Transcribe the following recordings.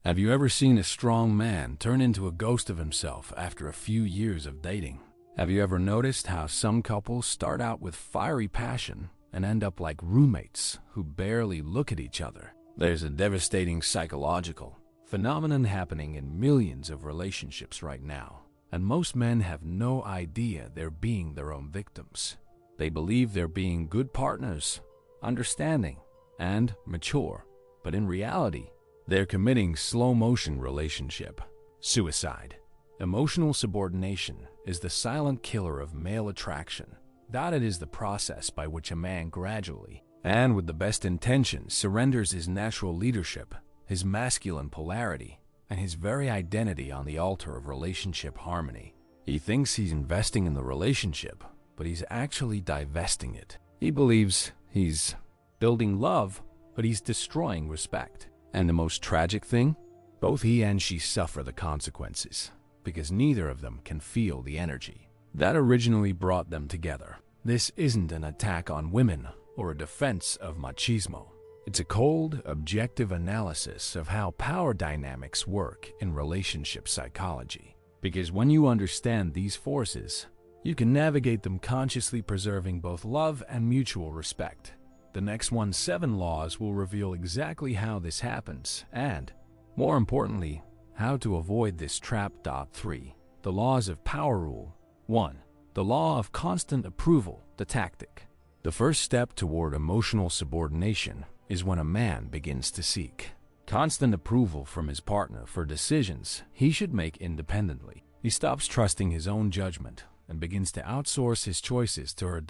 Have you ever seen a strong man turn into a ghost of himself after a few years of dating? Have you ever noticed how some couples start out with fiery passion and end up like roommates who barely look at each other? There's a devastating psychological phenomenon happening in millions of relationships right now, and most men have no idea they're being their own victims. They believe they're being good partners, understanding, and mature, but in reality, they're committing slow-motion relationship suicide. Emotional subordination is the silent killer of male attraction. It is the process by which a man gradually, and with the best intentions, surrenders his natural leadership, his masculine polarity, and his very identity on the altar of relationship harmony. He thinks he's investing in the relationship, but he's actually divesting it. He believes he's building love, but he's destroying respect. And the most tragic thing? Both he and she suffer the consequences, because neither of them can feel the energy that originally brought them together. This isn't an attack on women or a defense of machismo. It's a cold, objective analysis of how power dynamics work in relationship psychology. Because when you understand these forces, you can navigate them consciously, preserving both love and mutual respect. The next 7 laws will reveal exactly how this happens and, more importantly, how to avoid this trap. 3. The laws of power rule. 1. The law of constant approval, the tactic. The first step toward emotional subordination is when a man begins to seek constant approval from his partner for decisions he should make independently. He stops trusting his own judgment and begins to outsource his choices to her.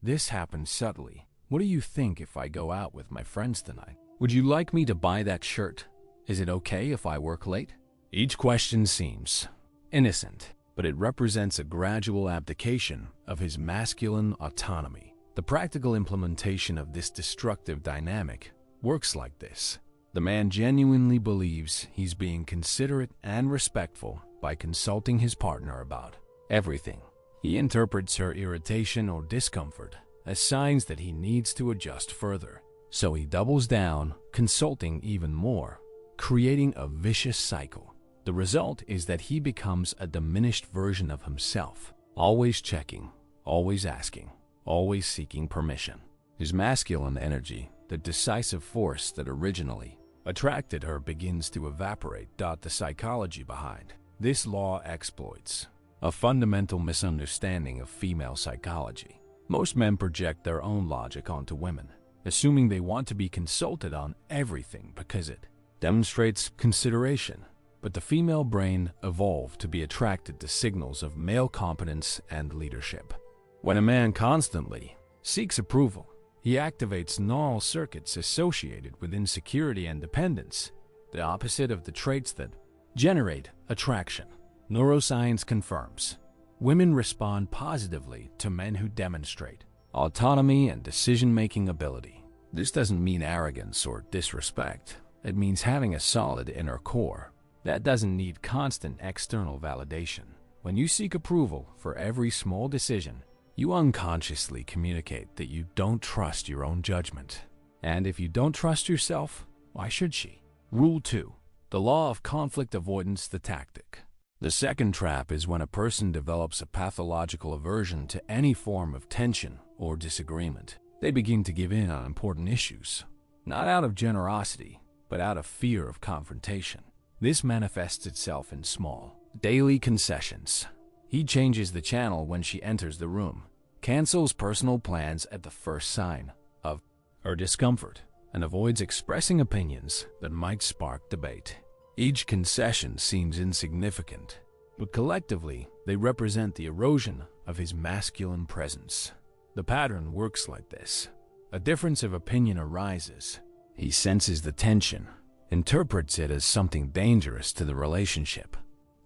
This happens subtly. What do you think if I go out with my friends tonight? Would you like me to buy that shirt? Is it okay if I work late? Each question seems innocent, but it represents a gradual abdication of his masculine autonomy. The practical implementation of this destructive dynamic works like this. The man genuinely believes he's being considerate and respectful by consulting his partner about everything. He interprets her irritation or discomfort as signs that he needs to adjust further. So he doubles down, consulting even more, creating a vicious cycle. The result is that he becomes a diminished version of himself, always checking, always asking, always seeking permission. His masculine energy, the decisive force that originally attracted her, begins to evaporate. The psychology behind this law exploits a fundamental misunderstanding of female psychology. Most men project their own logic onto women, assuming they want to be consulted on everything because it demonstrates consideration. But the female brain evolved to be attracted to signals of male competence and leadership. When a man constantly seeks approval, he activates neural circuits associated with insecurity and dependence, the opposite of the traits that generate attraction. Neuroscience confirms women respond positively to men who demonstrate autonomy and decision-making ability. This doesn't mean arrogance or disrespect. It means having a solid inner core that doesn't need constant external validation. When you seek approval for every small decision, you unconsciously communicate that you don't trust your own judgment. And if you don't trust yourself, why should she? Rule 2. The law of conflict avoidance, the tactic. The second trap is when a person develops a pathological aversion to any form of tension or disagreement. They begin to give in on important issues, not out of generosity, but out of fear of confrontation. This manifests itself in small, daily concessions. He changes the channel when she enters the room, cancels personal plans at the first sign of her discomfort, and avoids expressing opinions that might spark debate. Each concession seems insignificant, but collectively they represent the erosion of his masculine presence. The pattern works like this. A difference of opinion arises. He senses the tension, interprets it as something dangerous to the relationship,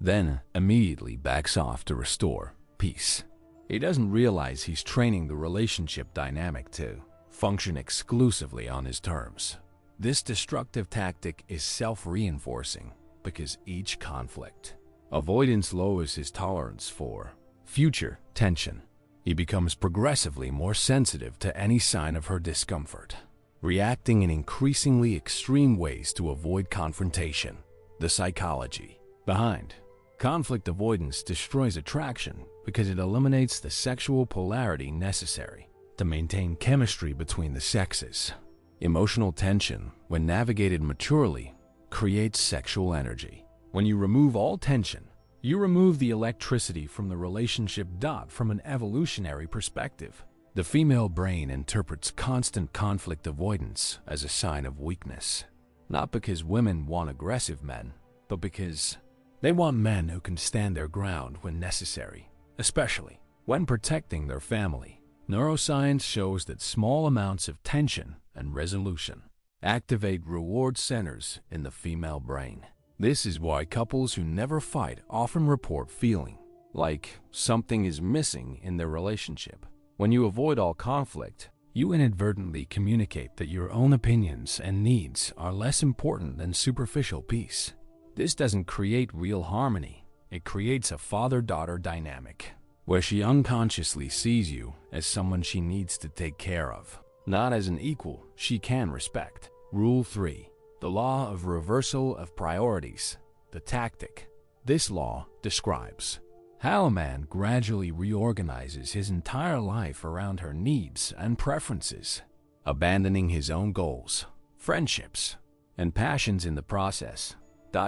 then immediately backs off to restore peace. He doesn't realize he's training the relationship dynamic to function exclusively on his terms. This destructive tactic is self-reinforcing because each conflict avoidance lowers his tolerance for future tension. He becomes progressively more sensitive to any sign of her discomfort. reacting in increasingly extreme ways to avoid confrontation. The psychology behind conflict avoidance destroys attraction because it eliminates the sexual polarity necessary to maintain chemistry between the sexes. Emotional tension, when navigated maturely, creates sexual energy. When you remove all tension, you remove the electricity from the relationship. From an evolutionary perspective, the female brain interprets constant conflict avoidance as a sign of weakness. Not because women want aggressive men, but because they want men who can stand their ground when necessary, especially when protecting their family. Neuroscience shows that small amounts of tension and resolution activate reward centers in the female brain. This is why couples who never fight often report feeling like something is missing in their relationship. When you avoid all conflict, you inadvertently communicate that your own opinions and needs are less important than superficial peace. This doesn't create real harmony. It creates a father-daughter dynamic, where she unconsciously sees you as someone she needs to take care of, not as an equal she can respect. Rule 3. The law of reversal of priorities. The tactic. This law describes how a man gradually reorganizes his entire life around her needs and preferences, abandoning his own goals, friendships, and passions in the process.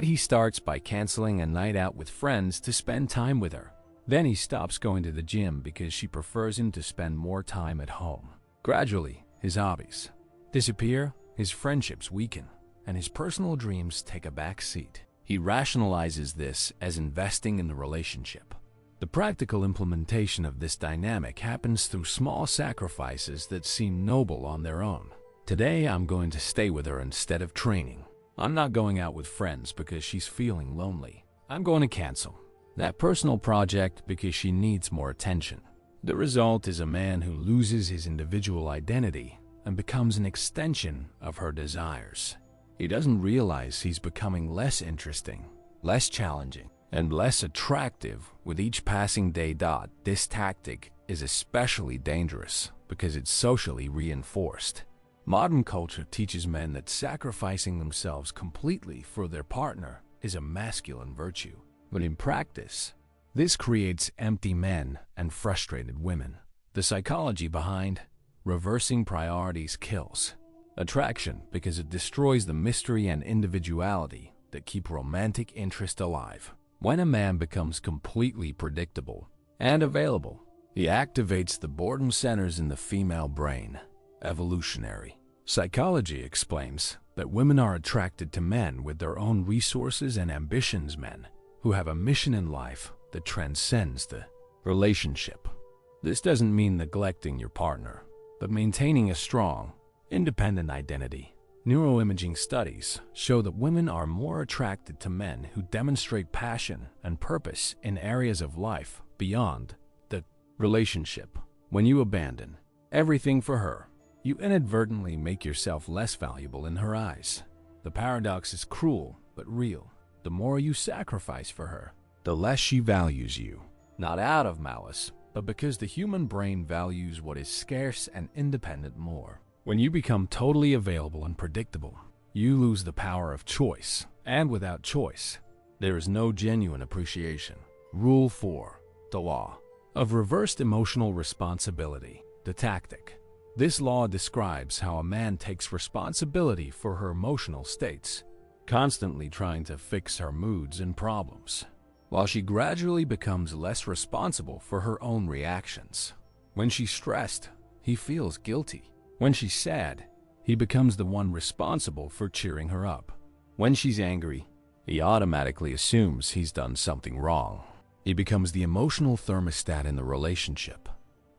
He starts by canceling a night out with friends to spend time with her. Then he stops going to the gym because she prefers him to spend more time at home. Gradually, his hobbies disappear, his friendships weaken, and his personal dreams take a back seat. He rationalizes this as investing in the relationship. The practical implementation of this dynamic happens through small sacrifices that seem noble on their own. Today, I'm going to stay with her instead of training. I'm not going out with friends because she's feeling lonely. I'm going to cancel that personal project because she needs more attention. The result is a man who loses his individual identity and becomes an extension of her desires. He doesn't realize he's becoming less interesting, less challenging, and less attractive with each passing day. This tactic is especially dangerous because it's socially reinforced. Modern culture teaches men that sacrificing themselves completely for their partner is a masculine virtue. But in practice, this creates empty men and frustrated women. The psychology behind reversing priorities kills attraction because it destroys the mystery and individuality that keep romantic interest alive. When a man becomes completely predictable and available, he activates the boredom centers in the female brain. Evolutionary psychology explains that women are attracted to men with their own resources and ambitions, men who have a mission in life that transcends the relationship. This doesn't mean neglecting your partner, but maintaining a strong, independent identity. Neuroimaging studies show that women are more attracted to men who demonstrate passion and purpose in areas of life beyond the relationship. When you abandon everything for her, you inadvertently make yourself less valuable in her eyes. The paradox is cruel but real. The more you sacrifice for her, the less she values you. Not out of malice, but because the human brain values what is scarce and independent more. When you become totally available and predictable, you lose the power of choice. And without choice, there is no genuine appreciation. Rule 4. The law of reversed emotional responsibility. The tactic. This law describes how a man takes responsibility for her emotional states, constantly trying to fix her moods and problems, while she gradually becomes less responsible for her own reactions. When she's stressed, he feels guilty. When she's sad, he becomes the one responsible for cheering her up. When she's angry, he automatically assumes he's done something wrong. He becomes the emotional thermostat in the relationship,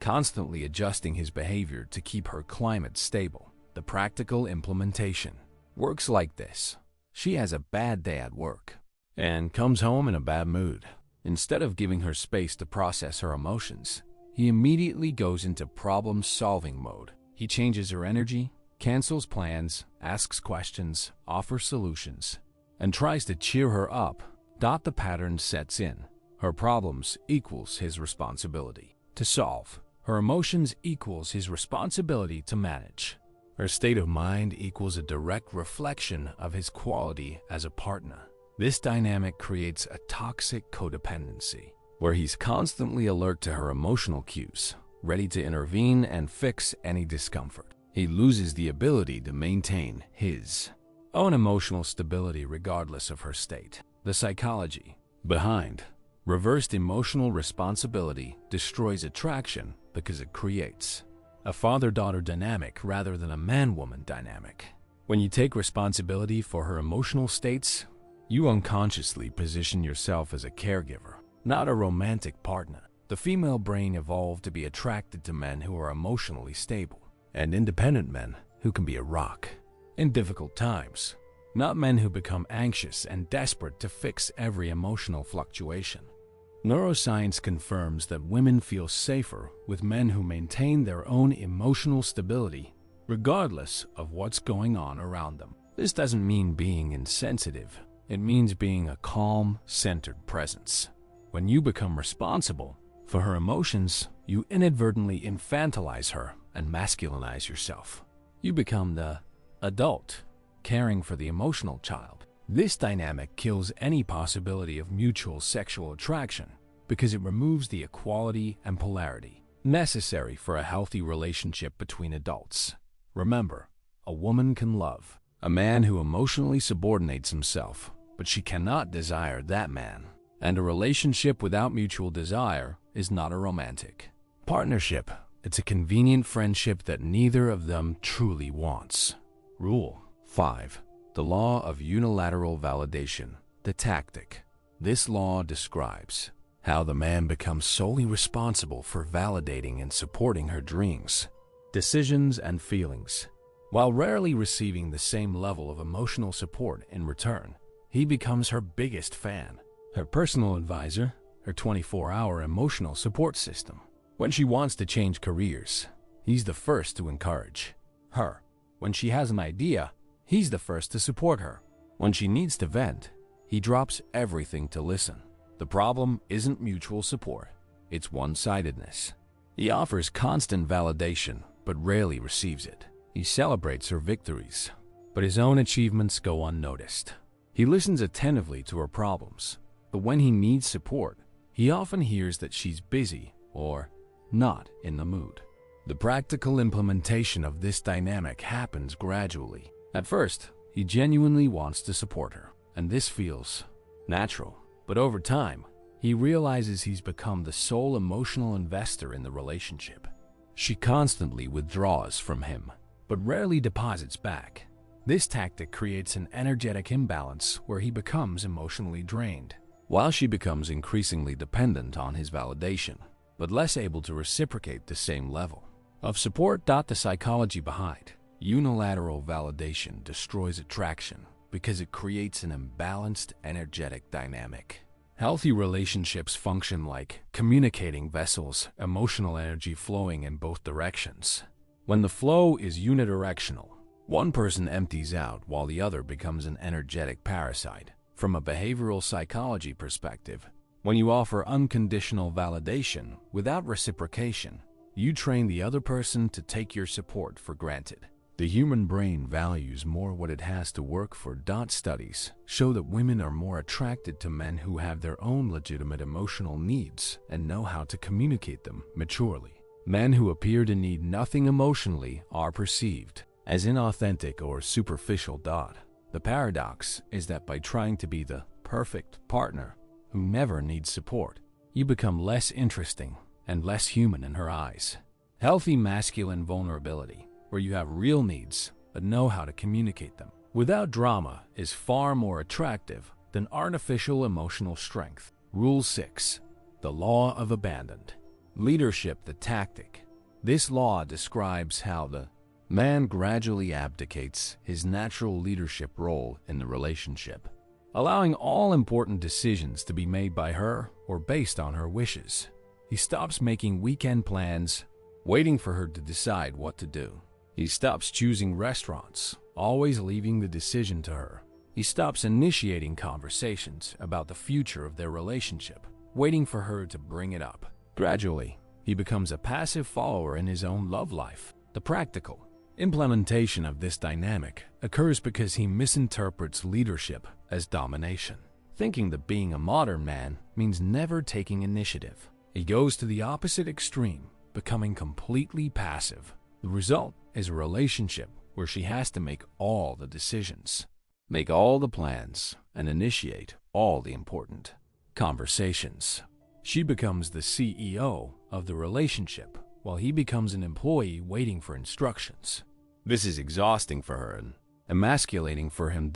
constantly adjusting his behavior to keep her climate stable. The practical implementation works like this. She has a bad day at work and comes home in a bad mood. Instead of giving her space to process her emotions, he immediately goes into problem-solving mode. He changes her energy, cancels plans, asks questions, offers solutions, and tries to cheer her up. The pattern sets in. Her problems equals his responsibility to solve. Her emotions equals his responsibility to manage. Her state of mind equals a direct reflection of his quality as a partner. This dynamic creates a toxic codependency, where he's constantly alert to her emotional cues, ready to intervene and fix any discomfort. He loses the ability to maintain his own emotional stability regardless of her state. The psychology behind reversed emotional responsibility destroys attraction because it creates a father-daughter dynamic rather than a man-woman dynamic. When you take responsibility for her emotional states, you unconsciously position yourself as a caregiver, not a romantic partner. The female brain evolved to be attracted to men who are emotionally stable and independent men who can be a rock in difficult times, not men who become anxious and desperate to fix every emotional fluctuation. Neuroscience confirms that women feel safer with men who maintain their own emotional stability regardless of what's going on around them. This doesn't mean being insensitive. It means being a calm, centered presence. When you become responsible for her emotions, you inadvertently infantilize her and masculinize yourself. You become the adult, caring for the emotional child. This dynamic kills any possibility of mutual sexual attraction because it removes the equality and polarity necessary for a healthy relationship between adults. Remember, a woman can love a man who emotionally subordinates himself, but she cannot desire that man. And a relationship without mutual desire is not a romantic partnership. It's a convenient friendship that neither of them truly wants. Rule 5. The law of unilateral validation, the tactic. This law describes how the man becomes solely responsible for validating and supporting her dreams, decisions, and feelings. While rarely receiving the same level of emotional support in return, he becomes her biggest fan, her personal advisor, her 24-hour emotional support system. When she wants to change careers, he's the first to encourage her. When she has an idea, he's the first to support her. When she needs to vent, he drops everything to listen. The problem isn't mutual support, it's one-sidedness. He offers constant validation, but rarely receives it. He celebrates her victories, but his own achievements go unnoticed. He listens attentively to her problems, but when he needs support, he often hears that she's busy or not in the mood. The practical implementation of this dynamic happens gradually. At first, he genuinely wants to support her, and this feels natural. But over time, he realizes he's become the sole emotional investor in the relationship. She constantly withdraws from him, but rarely deposits back. This tactic creates an energetic imbalance where he becomes emotionally drained, while she becomes increasingly dependent on his validation, but less able to reciprocate the same level of support. The psychology behind unilateral validation destroys attraction because it creates an imbalanced energetic dynamic. Healthy relationships function like communicating vessels, emotional energy flowing in both directions. When the flow is unidirectional, one person empties out while the other becomes an energetic parasite. From a behavioral psychology perspective, when you offer unconditional validation without reciprocation, you train the other person to take your support for granted. The human brain values more what it has to work for. Studies show that women are more attracted to men who have their own legitimate emotional needs and know how to communicate them maturely. Men who appear to need nothing emotionally are perceived as inauthentic or superficial. The paradox is that by trying to be the perfect partner who never needs support, you become less interesting and less human in her eyes. Healthy masculine vulnerability, where you have real needs but know how to communicate them without drama, is far more attractive than artificial emotional strength. Rule 6. The law of abandoned leadership, the tactic. This law describes how the man gradually abdicates his natural leadership role in the relationship, allowing all important decisions to be made by her or based on her wishes. He stops making weekend plans, waiting for her to decide what to do. He stops choosing restaurants, always leaving the decision to her. He stops initiating conversations about the future of their relationship, waiting for her to bring it up. Gradually, he becomes a passive follower in his own love life. The practical Implementation of this dynamic occurs because he misinterprets leadership as domination, thinking that being a modern man means never taking initiative. He goes to the opposite extreme, becoming completely passive. The result is a relationship where she has to make all the decisions, make all the plans, and initiate all the important conversations. She becomes the CEO of the relationship, while he becomes an employee waiting for instructions. This is exhausting for her and emasculating for him.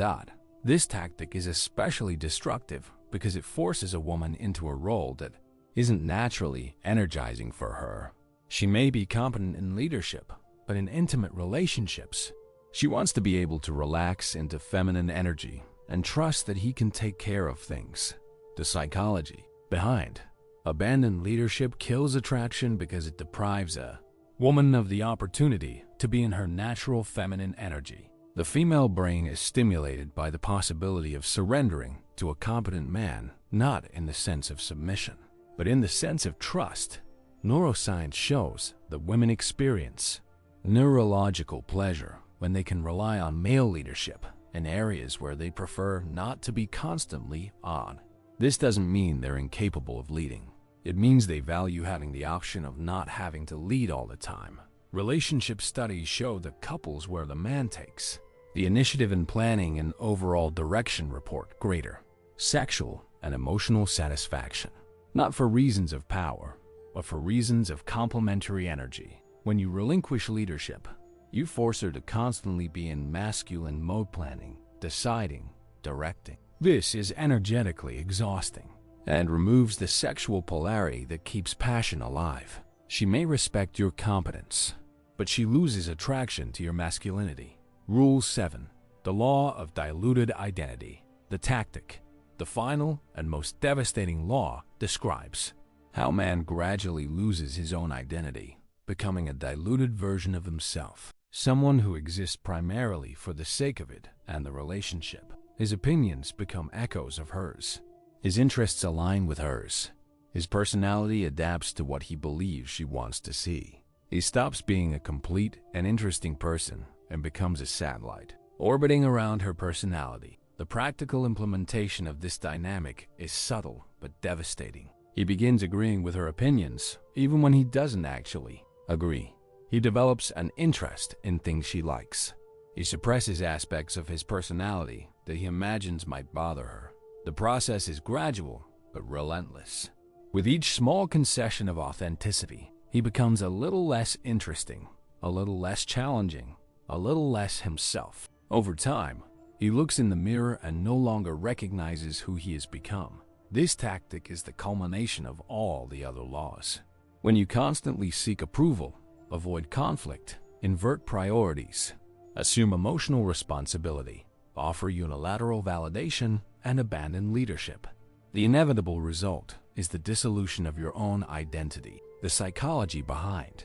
This tactic is especially destructive because it forces a woman into a role that isn't naturally energizing for her. She may be competent in leadership, but in intimate relationships, she wants to be able to relax into feminine energy and trust that he can take care of things. The psychology behind abandoned leadership kills attraction because it deprives a woman of the opportunity to be in her natural feminine energy. The female brain is stimulated by the possibility of surrendering to a competent man, not in the sense of submission, but in the sense of trust. Neuroscience shows that women experience neurological pleasure when they can rely on male leadership in areas where they prefer not to be constantly on. This doesn't mean they're incapable of leading. It means they value having the option of not having to lead all the time. Relationship studies show that couples where the man takes the initiative in planning and overall direction report greater sexual and emotional satisfaction, not for reasons of power, but for reasons of complementary energy. When you relinquish leadership, you force her to constantly be in masculine mode, planning, deciding, directing. This is energetically exhausting and removes the sexual polarity that keeps passion alive. She may respect your competence, but she loses attraction to your masculinity. Rule 7. The law of diluted identity. The tactic, the final and most devastating law, describes how man gradually loses his own identity, becoming a diluted version of himself, someone who exists primarily for the sake of it and the relationship. His opinions become echoes of hers. His interests align with hers. His personality adapts to what he believes she wants to see. He stops being a complete and interesting person and becomes a satellite, orbiting around her personality. The practical implementation of this dynamic is subtle but devastating. He begins agreeing with her opinions, even when he doesn't actually agree. He develops an interest in things she likes. He suppresses aspects of his personality that he imagines might bother her. The process is gradual but relentless. With each small concession of authenticity, he becomes a little less interesting, a little less challenging, a little less himself. Over time, he looks in the mirror and no longer recognizes who he has become. This tactic is the culmination of all the other laws. When you constantly seek approval, avoid conflict, invert priorities, assume emotional responsibility, offer unilateral validation, and abandon leadership, the inevitable result is the dissolution of your own identity. The psychology behind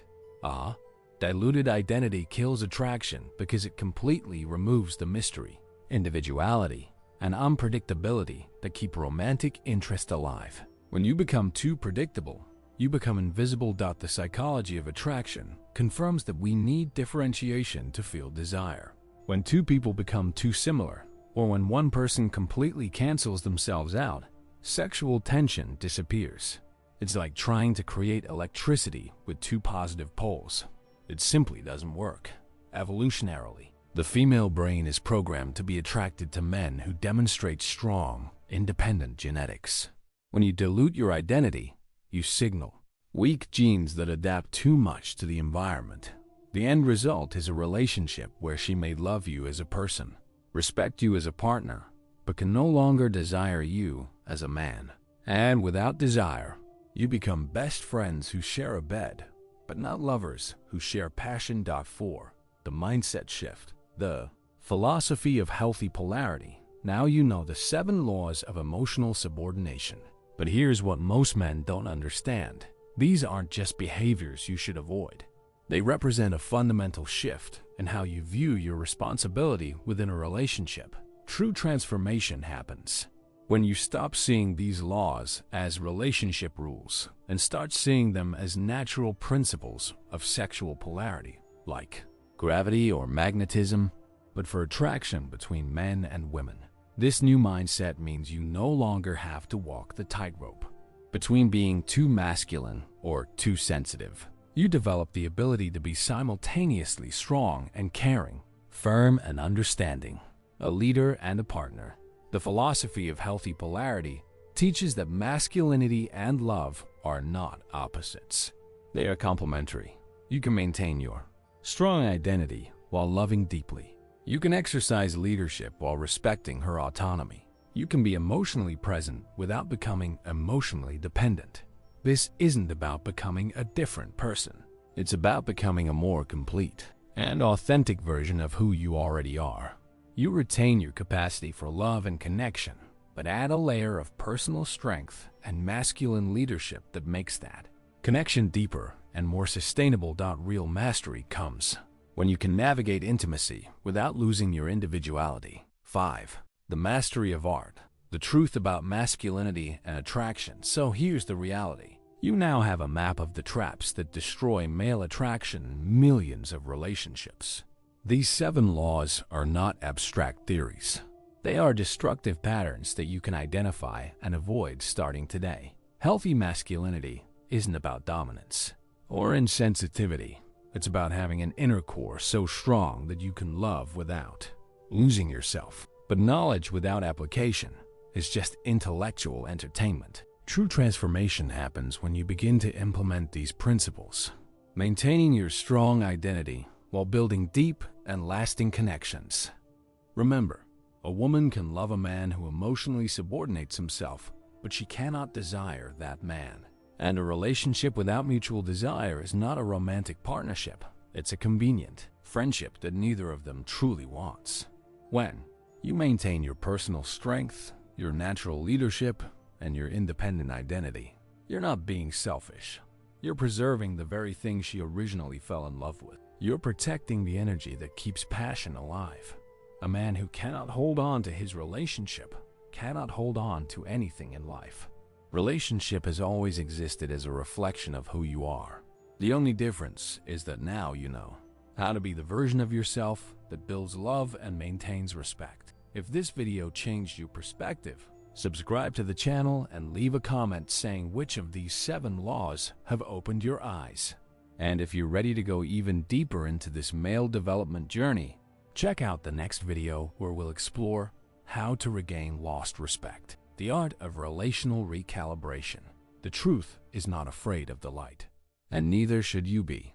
diluted identity kills attraction because it completely removes the mystery, individuality, and unpredictability that keep romantic interest alive. When you become too predictable, you become invisible. The psychology of attraction confirms that we need differentiation to feel desire. When two people become too similar, or when one person completely cancels themselves out, sexual tension disappears. It's like trying to create electricity with two positive poles. It simply doesn't work. Evolutionarily, the female brain is programmed to be attracted to men who demonstrate strong, independent genetics. When you dilute your identity, you signal weak genes that adapt too much to the environment. The end result is a relationship where she may love you as a person, respect you as a partner, but can no longer desire you as a man. And without desire, you become best friends who share a bed, but not lovers who share passion. 4. The mindset shift. The philosophy of healthy polarity. Now you know the 7 laws of emotional subordination. But here's what most men don't understand. These aren't just behaviors you should avoid. They represent a fundamental shift in how you view your responsibility within a relationship. True transformation happens when you stop seeing these laws as relationship rules and start seeing them as natural principles of sexual polarity, like gravity or magnetism, but for attraction between men and women. This new mindset means you no longer have to walk the tightrope between being too masculine or too sensitive. You develop the ability to be simultaneously strong and caring, firm and understanding, a leader and a partner. The philosophy of healthy polarity teaches that masculinity and love are not opposites. They are complementary. You can maintain your strong identity while loving deeply. You can exercise leadership while respecting her autonomy. You can be emotionally present without becoming emotionally dependent. This isn't about becoming a different person. It's about becoming a more complete and authentic version of who you already are. You retain your capacity for love and connection, but add a layer of personal strength and masculine leadership that makes that connection deeper and more sustainable. Real mastery comes when you can navigate intimacy without losing your individuality. 5. The mastery of art. The truth about masculinity and attraction. So here's the reality. You now have a map of the traps that destroy male attraction in millions of relationships. These 7 laws are not abstract theories. They are destructive patterns that you can identify and avoid starting today. Healthy masculinity isn't about dominance or insensitivity. It's about having an inner core so strong that you can love without losing yourself. But knowledge without application is just intellectual entertainment. True transformation happens when you begin to implement these principles, maintaining your strong identity while building deep and lasting connections. Remember, a woman can love a man who emotionally subordinates himself, but she cannot desire that man. And a relationship without mutual desire is not a romantic partnership. It's a convenient friendship that neither of them truly wants. When you maintain your personal strength, your natural leadership, and your independent identity, you're not being selfish. You're preserving the very thing she originally fell in love with. You're protecting the energy that keeps passion alive. A man who cannot hold on to his relationship cannot hold on to anything in life. Relationship has always existed as a reflection of who you are. The only difference is that now you know how to be the version of yourself that builds love and maintains respect. If this video changed your perspective, subscribe to the channel and leave a comment saying which of these 7 laws have opened your eyes. And if you're ready to go even deeper into this male development journey, check out the next video where we'll explore how to regain lost respect. The art of relational recalibration. The truth is not afraid of the light, and neither should you be.